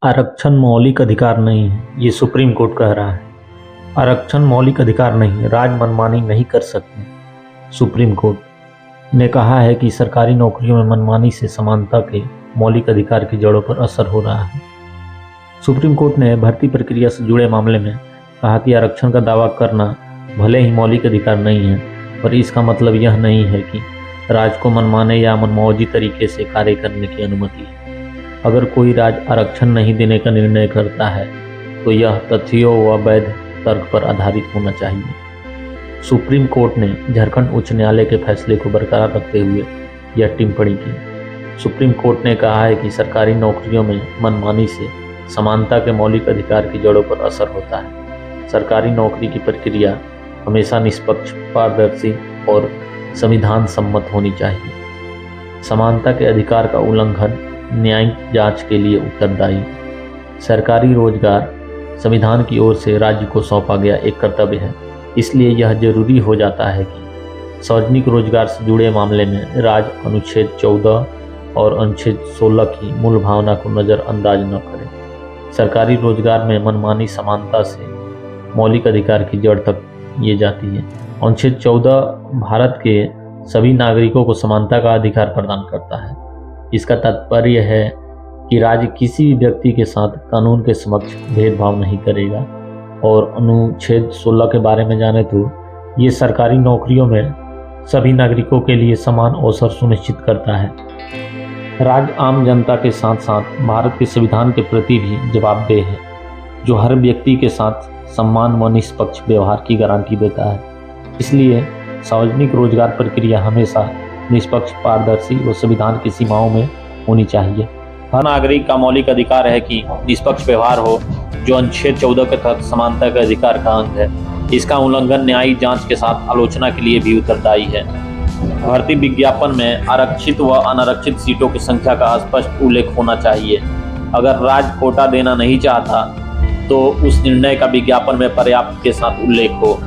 आरक्षण मौलिक अधिकार नहीं है, ये सुप्रीम कोर्ट कह रहा है। आरक्षण मौलिक अधिकार नहीं, राज मनमानी नहीं कर सकते। सुप्रीम कोर्ट ने कहा है कि सरकारी नौकरियों में मनमानी से समानता के मौलिक अधिकार की जड़ों पर असर हो रहा है। सुप्रीम कोर्ट ने भर्ती प्रक्रिया से जुड़े मामले में कहा कि आरक्षण का दावा करना भले ही मौलिक अधिकार नहीं है, पर इसका मतलब यह नहीं है कि राज को मनमाने या मनमौजी तरीके से कार्य करने की अनुमति है। अगर कोई राज्य आरक्षण नहीं देने का निर्णय करता है तो यह तथ्यों व वैध तर्क पर आधारित होना चाहिए। सुप्रीम कोर्ट ने झारखंड उच्च न्यायालय के फैसले को बरकरार रखते हुए यह टिप्पणी की। सुप्रीम कोर्ट ने कहा है कि सरकारी नौकरियों में मनमानी से समानता के मौलिक अधिकार की जड़ों पर असर होता है। सरकारी नौकरी की प्रक्रिया हमेशा निष्पक्ष, पारदर्शी और संविधान सम्मत होनी चाहिए। समानता के अधिकार का उल्लंघन न्यायिक जांच के लिए उत्तरदायी। सरकारी रोजगार संविधान की ओर से राज्य को सौंपा गया एक कर्तव्य है, इसलिए यह जरूरी हो जाता है कि सार्वजनिक रोजगार से जुड़े मामले में राज्य अनुच्छेद 14 और अनुच्छेद 16 की मूल भावना को नज़रअंदाज न करे। सरकारी रोजगार में मनमानी समानता से मौलिक अधिकार की जड़ तक ये जाती है। अनुच्छेद 14 भारत के सभी नागरिकों को समानता का अधिकार प्रदान करता है। इसका तात्पर्य है कि राज्य किसी भी व्यक्ति के साथ कानून के समक्ष भेदभाव नहीं करेगा। और अनुच्छेद 16 के बारे में जाने तो ये सरकारी नौकरियों में सभी नागरिकों के लिए समान अवसर सुनिश्चित करता है। राज्य आम जनता के साथ साथ भारत के संविधान के प्रति भी जवाबदेह है, जो हर व्यक्ति के साथ सम्मान व निष्पक्ष व्यवहार की गारंटी देता है। इसलिए सार्वजनिक रोजगार प्रक्रिया हमेशा निष्पक्ष, पारदर्शी व संविधान की सीमाओं में होनी चाहिए। हर नागरिक का मौलिक अधिकार है कि निष्पक्ष व्यवहार हो, जो अनुच्छेद 14 के तहत समानता के अधिकार का अंग है। इसका उल्लंघन न्यायिक जांच के साथ आलोचना के लिए भी उत्तरदायी है। भर्ती विज्ञापन में आरक्षित व अनारक्षित सीटों की संख्या का स्पष्ट उल्लेख होना चाहिए। अगर राज्य कोटा देना नहीं चाहता तो उस निर्णय का विज्ञापन में पर्याप्त के साथ उल्लेख हो।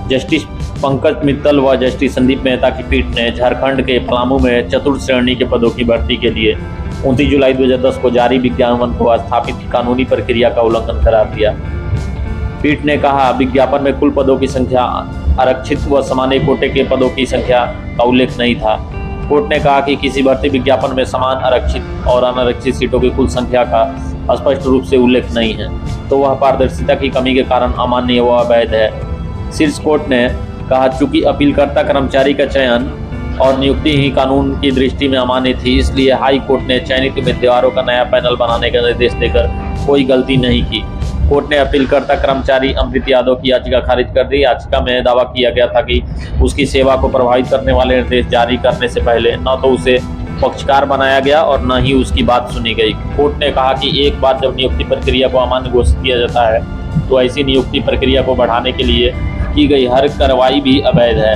जस्टिस पंकज मित्तल व जस्टिस संदीप मेहता की पीठ ने झारखंड के पलामू में चतुर्थ श्रेणी के पदों की भर्ती के लिए 29 जुलाई 2010 को जारी विज्ञापन को स्थापित कानूनी प्रक्रिया का उल्लंघन करार दिया। पीठ ने कहा, विज्ञापन में कुल पदों की संख्या, आरक्षित व सामान्य कोटे के पदों की संख्या का उल्लेख नहीं था। कोर्ट ने कहा कि किसी भर्ती विज्ञापन में समान आरक्षित और अनारक्षित सीटों की कुल संख्या का स्पष्ट रूप से उल्लेख नहीं है, तो वह पारदर्शिता की कमी के कारण अमान्य व अवैध है। शीर्ष कोर्ट ने कहा, चूंकि अपीलकर्ता कर्मचारी का चयन और नियुक्ति ही कानून की दृष्टि में अमान्य थी, इसलिए हाई कोर्ट ने चयनित उम्मीदवारों का नया पैनल बनाने का निर्देश देकर कोई गलती नहीं की। कोर्ट ने अपीलकर्ता कर्मचारी अमृत यादव की याचिका खारिज कर दी। याचिका में दावा किया गया था कि उसकी सेवा को प्रभावित करने वाले निर्देश जारी करने से पहले न तो उसे पक्षकार बनाया गया और न ही उसकी बात सुनी गई। कोर्ट ने कहा कि एक बार जब नियुक्ति प्रक्रिया को अमान्य घोषित किया जाता है तो ऐसी नियुक्ति प्रक्रिया को बढ़ाने के लिए की गई हर कार्रवाई भी अवैध है।